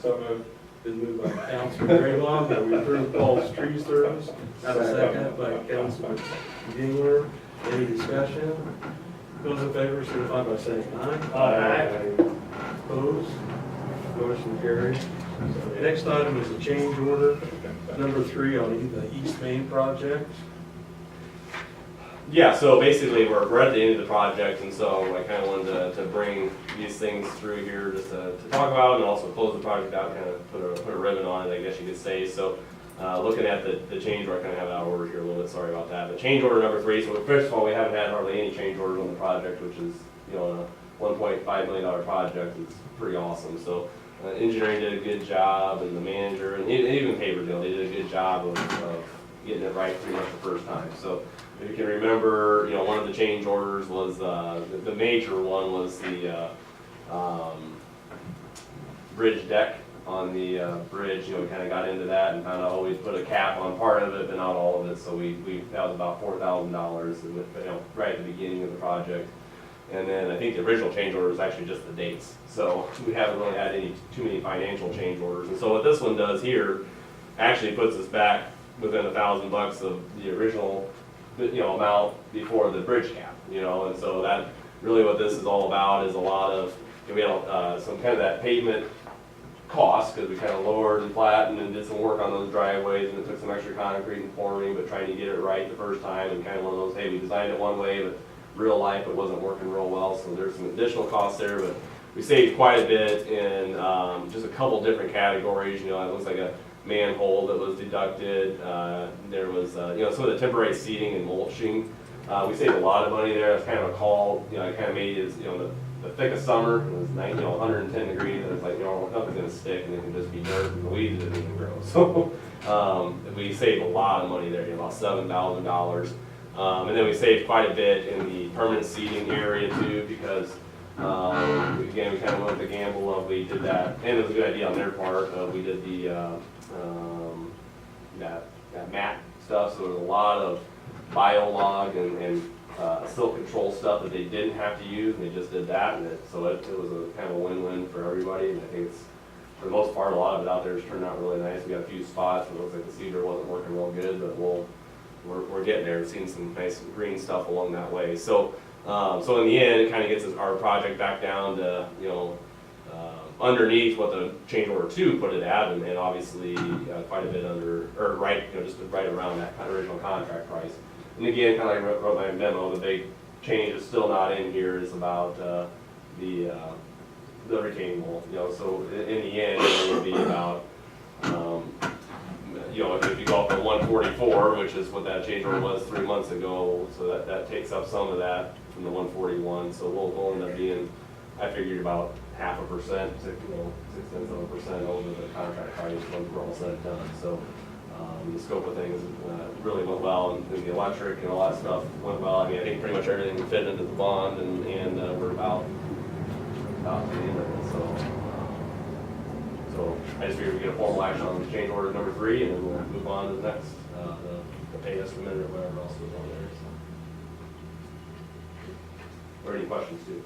So moved. Been moved by Councilman Graylock that we approve Paul's tree service. Have a second by Councilman Gingler. Any discussion? Those in favor signify by saying aye. Aye. Opposed? Motion carries. The next item is a change order, number 3 on the East Main project. Yeah, so basically, we're at the end of the project, and so I kind of wanted to bring these things through here just to talk about, and also close the project out, kind of put a ribbon on it, I guess you could say. So, looking at the change order, I kind of have it out of order here a little bit, sorry about that. But change order number 3, so first of all, we haven't had hardly any change orders on the project, which is, you know, a $1.5 million project. It's pretty awesome. So, engineering did a good job, and the manager, and even Paper Deal, they did a good job of getting it right pretty much the first time. So, if you can remember, you know, one of the change orders was, the major one was the bridge deck on the bridge. You know, we kind of got into that and found out always put a cap on part of it, but not all of it. So that was about $4,000, you know, right at the beginning of the project. And then I think the original change order was actually just the dates. So we haven't really had too many financial change orders. And so what this one does here actually puts us back within $1,000 of the original, you know, amount before the bridge cap, you know. And so that really what this is all about is a lot of, you know, we had some kind of that pavement cost, because we kind of lowered and flattened and did some work on those driveways, and it took some extra concrete and forming, but trying to get it right the first time, and kind of one of those, hey, we designed it one way, but real life it wasn't working real well, so there's some additional costs there. But we saved quite a bit in just a couple different categories. You know, it looks like a manhole that was deducted. There was, you know, some of the temporary seating and mulching. We saved a lot of money there. It's kind of a call, you know, I kind of made it as, you know, the thick of summer, it was 110 degrees, and it's like, you know, nothing's gonna stick, and it can just be dirt, and the weeds didn't even grow. So we saved a lot of money there, you know, about $7,000. And then we saved quite a bit in the permanent seating area too, because again, we kind of went with the gamble of, we did that, and it was a good idea on their part. We did the that mat stuff, so there was a lot of biolog and silt control stuff that they didn't have to use, and they just did that, and so it was a kind of a win-win for everybody. And I think it's, for the most part, a lot of it out there has turned out really nice. We got a few spots where it looks like the cedar wasn't working real good, but we're getting there and seeing some nice green stuff along that way. So so in the end, it kind of gets our project back down to, you know, underneath what the change order 2 put it at, and obviously quite a bit under, or right, you know, just right around that kind of original contract price. And again, kind of like I wrote my memo, the big change is still not in here is about the retaining wall. You know, so in the end, it would be about, you know, if you go up to 144, which is what that change order was 3 months ago, so that takes up some of that from the 141. So we'll end up being, I figured, about 0.5%, you know, 6.7% over the contract price when we're all said and done. So the scope of things really went well, and the electric and all that stuff went well. I mean, I think pretty much everything fit into the bond, and we're about the end of it. So I just figured we get a formal action on change order number 3, and then we'll move on to the next, the pay estimate or whatever else was on there. So, or any questions too?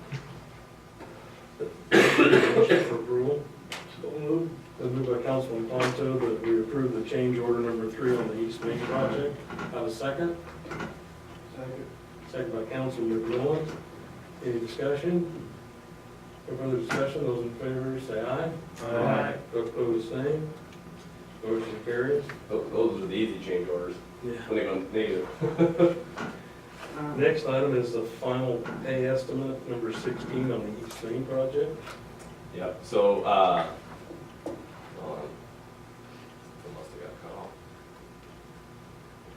Motion for approval. So moved. Moved by Councilman Ponto that we approve the change order number 3 on the East Main project. Have a second? Second. Second by Councilman McMillan. Any discussion? No further discussion, those in favor say aye. Aye. Those opposed, same. Motion carries. Those are the easy change orders Yeah. when they go negative. Next item is the final pay estimate, number 16 on the East Main project. Yep, so, hold on. It must have got cut off.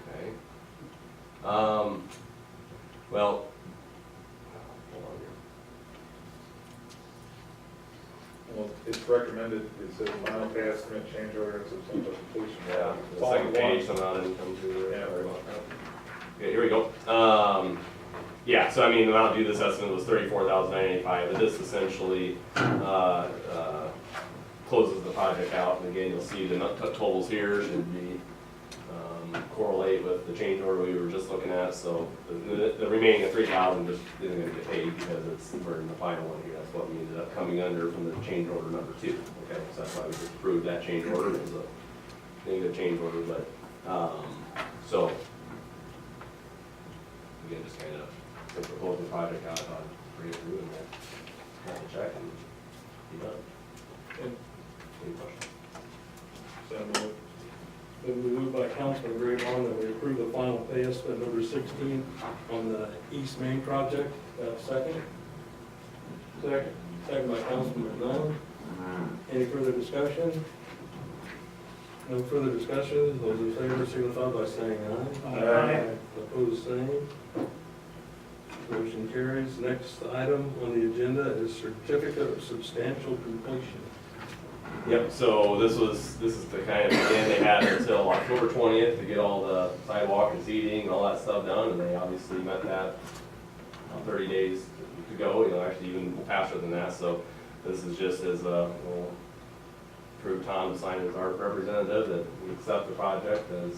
Okay. Well, hold on here. Well, it's recommended, it says final pay estimate, change order, and substantial completion. Yeah, It's the all second in page, one. somehow didn't come through there, Yeah. sorry about that. Okay, here we go. Yeah, so I mean, the amount due this estimate was $34,985, but this essentially, closes the project out. And again, you'll see the totals here should be, correlate with the change order we were just looking at, so the remaining of 3,000 just isn't gonna get paid because we're in the final one here. That's what we ended up coming under from the change order number 2. Okay, so that's why we just approved that change order. It was a negative change order, but, so, again, just kind of, since we're closing the project out, I'll bring it through and we'll cut the check and be done. Okay. Any questions? So moved. Then we moved by Councilman Graybon that we approve the final pay estimate number 16 on the East Main project. Second? Second. Second by Councilman McMillan. Any further discussion? No further discussion. Those in favor signify by saying aye. Aye. Opposed, same. Motion carries. Next item on the agenda is certificate of substantial completion. Yep, so this is the kind of, plan they had until October 20th to get all the sidewalk and seating and all that stuff done, and they obviously met that 30 days to go, actually even faster than that, so this is just as we'll approve Tom to sign as our representative that we accept the project as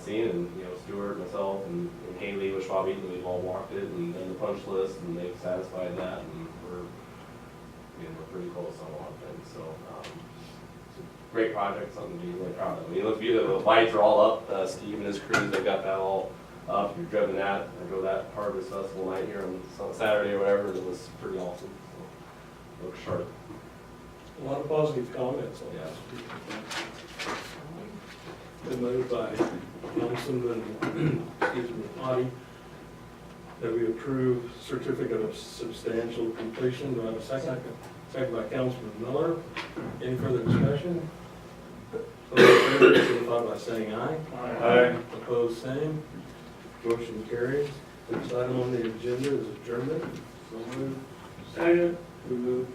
seen, and Stuart, myself, and Haley with Schwab Eaton, we've all walked it and done the punch list, and they've satisfied that, and we're pretty close on a lot of things, so it's a great project, something to be really proud of. I mean, it looks beautiful, the lights are all up, Steve and his crew, they've got that all up, you've driven that, I drove that Harvest Festival night here on Saturday or whatever, and it was pretty awesome, so looks sharp. A lot of positive comments on Yeah. this. Been moved by Councilman, Audi, that we approve certificate of substantial completion. Do I have a second? Second by Councilman Miller. Any further discussion? Those in favor signify by saying aye. Aye. Opposed, same. Motion carries. Next item on the agenda is adjournment. So moved. Second. We moved.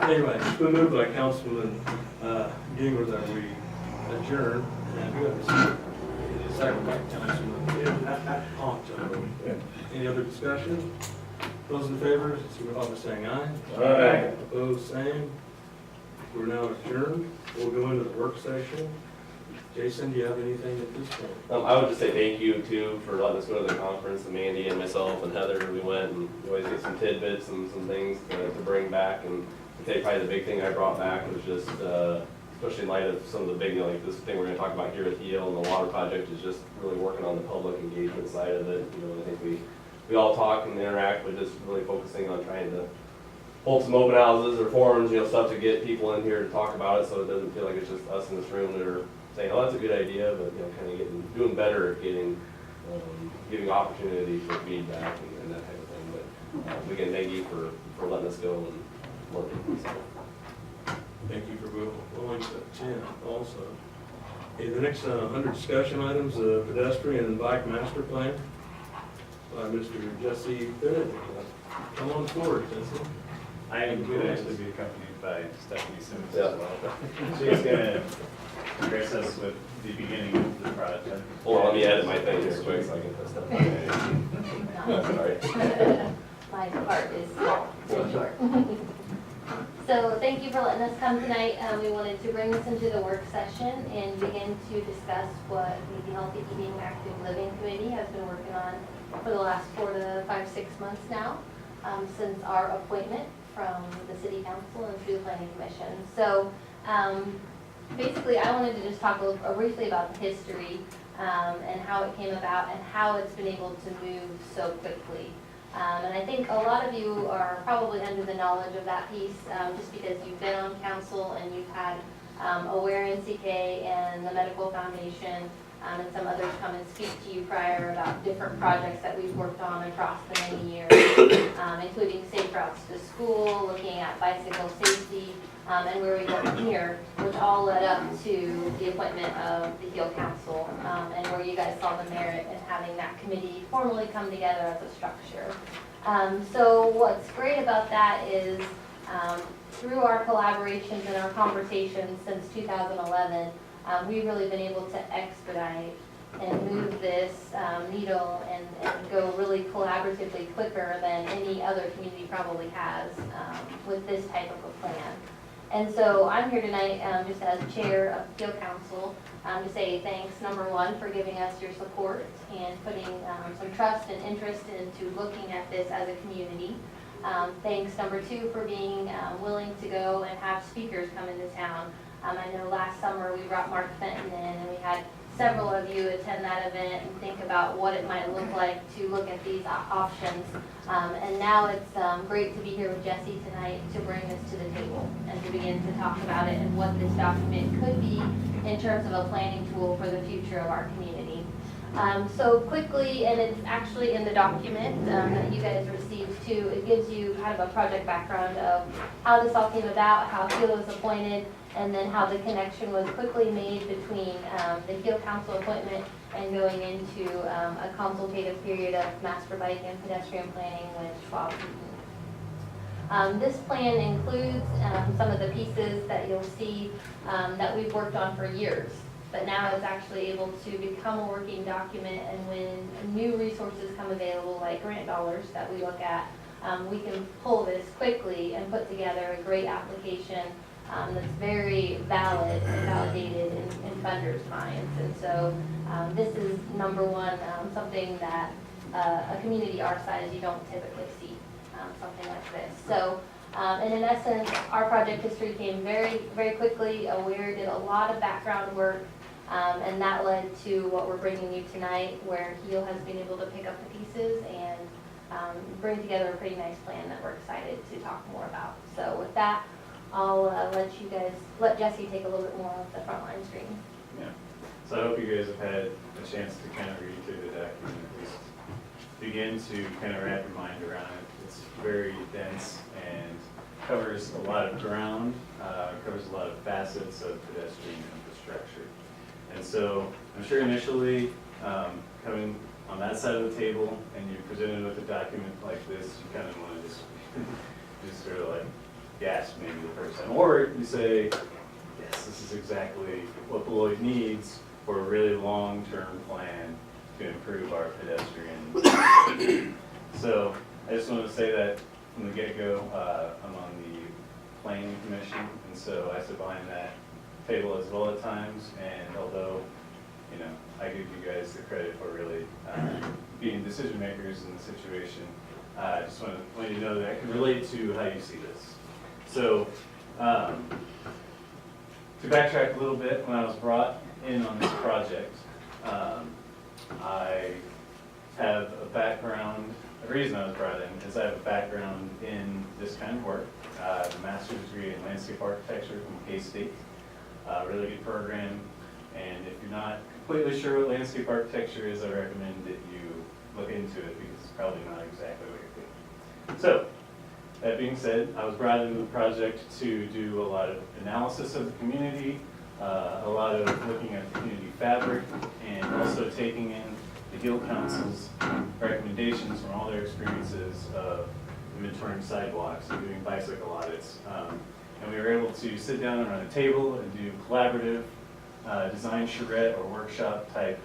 Anyway, it's been moved by Councilman Ginger that we adjourn. And we have a second by Councilman Ponto. Any other discussion? Those in favor, signify by saying aye. Aye. Opposed, same. We're now adjourned. We'll go into the work session. Jason, do you have anything at this point? I would just say thank you too for letting us go to the conference, and Mandy and myself and Heather, we went and we always get some tidbits and some things to bring back. And I'd say probably the big thing I brought back was just, especially in light of some of the big, like this thing we're gonna talk about here at Yale and the water project is just really working on the public engagement side of it. I think we all talk and interact, but just really focusing on trying to hold some open houses or forums, stuff to get people in here to talk about it so it doesn't feel like it's just us in this room that are saying, oh, that's a good idea, but kind of doing better at giving opportunity for feedback and that type of thing. But again, thank you for letting us go and looking. So. Thank you for going to 10 also. Okay, the next under discussion items, pedestrian and bike master plan by Mr. Jesse Bennett. Come on forward, Jesse. I am going to actually be accompanied by Stephanie Sims Yeah. as well. She's going to grace us with the beginning of the project. Hold on, let me edit my thing here quick so I can put stuff on. Sorry. My part is so short. So thank you for letting us come tonight. We wanted to bring this into the work session and begin to discuss what the Healthy Eating Active Living Committee has been working on for the last 4 to 5, 6 months now, since our appointment from the City Council and through the Planning Commission. So basically, I wanted to just talk briefly about the history and how it came about and how it's been able to move so quickly. And I think a lot of you are probably under the knowledge of that piece just because you've been on council and you've had Aware NCK and the Medical Foundation and some others come and speak to you prior about different projects that we've worked on across the many years, including safe routes to school, looking at bicycle safety, and where we go from here, which all led up to the appointment of the Heal Council, and where you guys saw the merit in having that committee formally come together as a structure. So what's great about that is through our collaborations and our conversations since 2011, we've really been able to expedite and move this needle and go really collaboratively quicker than any other community probably has with this type of a plan. And so I'm here tonight just as chair of the Appeal Council to say thanks, number one, for giving us your support and putting some trust and interest into looking at this as a community. Thanks, number two, for being willing to go and have speakers come into town. I know last summer we brought Mark Fenton in and we had several of you attend that event and think about what it might look like to look at these options. And now it's great to be here with Jesse tonight to bring this to the table and to begin to talk about it and what this document could be in terms of a planning tool for the future of our community. So quickly, and it's actually in the document that you guys received too, it gives you kind of a project background of how this all came about, how Heal was appointed, and then how the connection was quickly made between the Heal Council appointment and going into a consultative period of master bike and pedestrian planning with Schwab Eaton. This plan includes some of the pieces that you'll see that we've worked on for years, but now it's actually able to become a working document, and when new resources come available, like grant dollars that we look at, we can pull this quickly and put together a great application that's very valid and validated in funders' minds. And so this is number one, something that a community our size you don't typically see, something like this. So, and in essence, our project history came very, very quickly. We did a lot of background work, and that led to what we're bringing you tonight, where Heal has been able to pick up the pieces and bring together a pretty nice plan that we're excited to talk more about. So with that, I'll let Jesse take a little bit more of the frontline screen. Yeah. So I hope you guys have had a chance to kind of read through the document, at least begin to kind of wrap your mind around it. It's very dense and covers a lot of ground, covers a lot of facets of pedestrian infrastructure. And so I'm sure initially, coming on that side of the table and you're presented with a document like this, you kind of want to just sort of like gasp maybe the first time. Or you say, yes, this is exactly what Beloit needs for a really long-term plan to improve our pedestrian. So I just want to say that from the get-go, I'm on the planning commission, and so I sit behind that table as well at times, and although, you know, I give you guys the credit for really being decision makers in the situation, I just want you to know that I can relate to how you see this. So, to backtrack a little bit, when I was brought in on this project, I have a background, the reason I was brought in is I have a background in this kind of work. I have a master's degree in landscape architecture from K-State, really good program. And if you're not completely sure what landscape architecture is, I recommend that you look into it because it's probably not exactly what you're thinking. So, that being said, I was brought into the project to do a lot of analysis of the community, a lot of looking at the community fabric, and also taking in the Heal Council's recommendations from all their experiences of inventorying sidewalks and doing bicycle audits. And we were able to sit down around a table and do collaborative design charrette or workshop type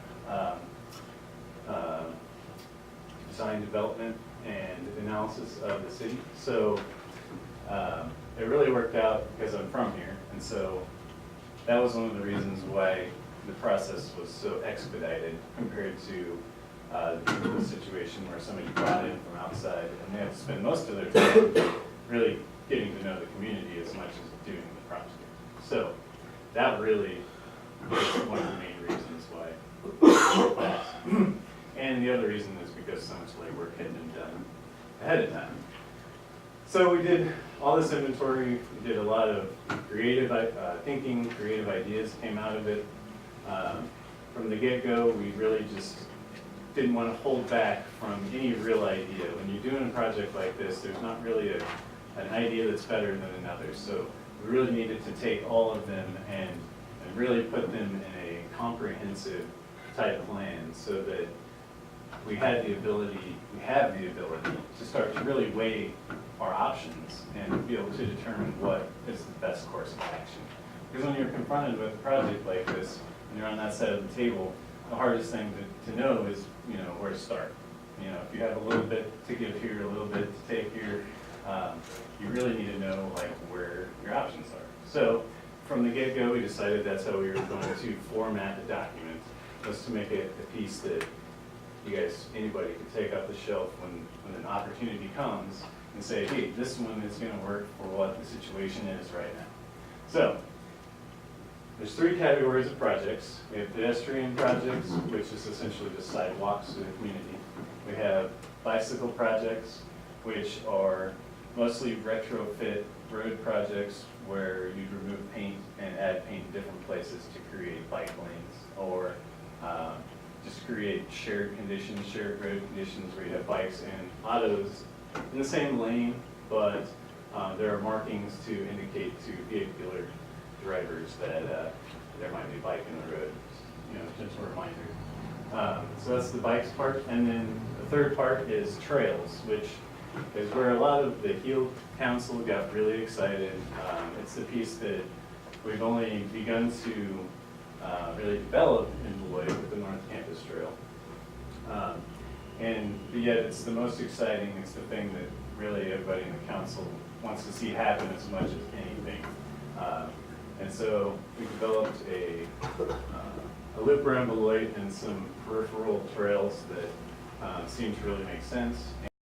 design development and analysis of the city. So it really worked out because I'm from here, and so that was one of the reasons why the process was so expedited compared to the situation where somebody brought in from outside and they have to spend most of their time really getting to know the community as much as doing the project. So that really was one of the main reasons why. And the other reason is because so much legwork had been done ahead of time. So we did all this inventory, we did a lot of creative thinking, creative ideas came out of it. From the get-go, we really just didn't want to hold back from any real idea. When you're doing a project like this, there's not really an idea that's better than another. So we really needed to take all of them and really put them in a comprehensive type plan so that we have the ability to start to really weigh our options and be able to determine what is the best course of action. Because when you're confronted with a project like this, and you're on that side of the table, the hardest thing to know is, you know, where to start. You know, if you have a little bit to give here, a little bit to take here, you really need to know like where your options are. So from the get-go, we decided that's how we were going to format the document, was to make it a piece that you guys, anybody could take off the shelf when an opportunity comes and say, hey, this one is gonna work for what the situation is right now. So, there's 3 categories of projects. We have pedestrian projects, which is essentially just sidewalks to the community. We have bicycle projects, which are mostly retrofit road projects where you'd remove paint and add paint in different places to create bike lanes, or just create shared conditions, shared road conditions where you have bikes and autos in the same lane, but there are markings to indicate to vehicular drivers that there might be a bike in the road, just a reminder. So that's the bikes part, and then the third part is trails, which is where a lot of the HEAL Council got really excited. It's the piece that we've only begun to really develop in Beloit with the North Campus Trail. But yet it's the most exciting, it's the thing that really everybody in the council wants to see happen as much as anything. And so we developed a loop around Beloit and some peripheral trails that seem to really make sense.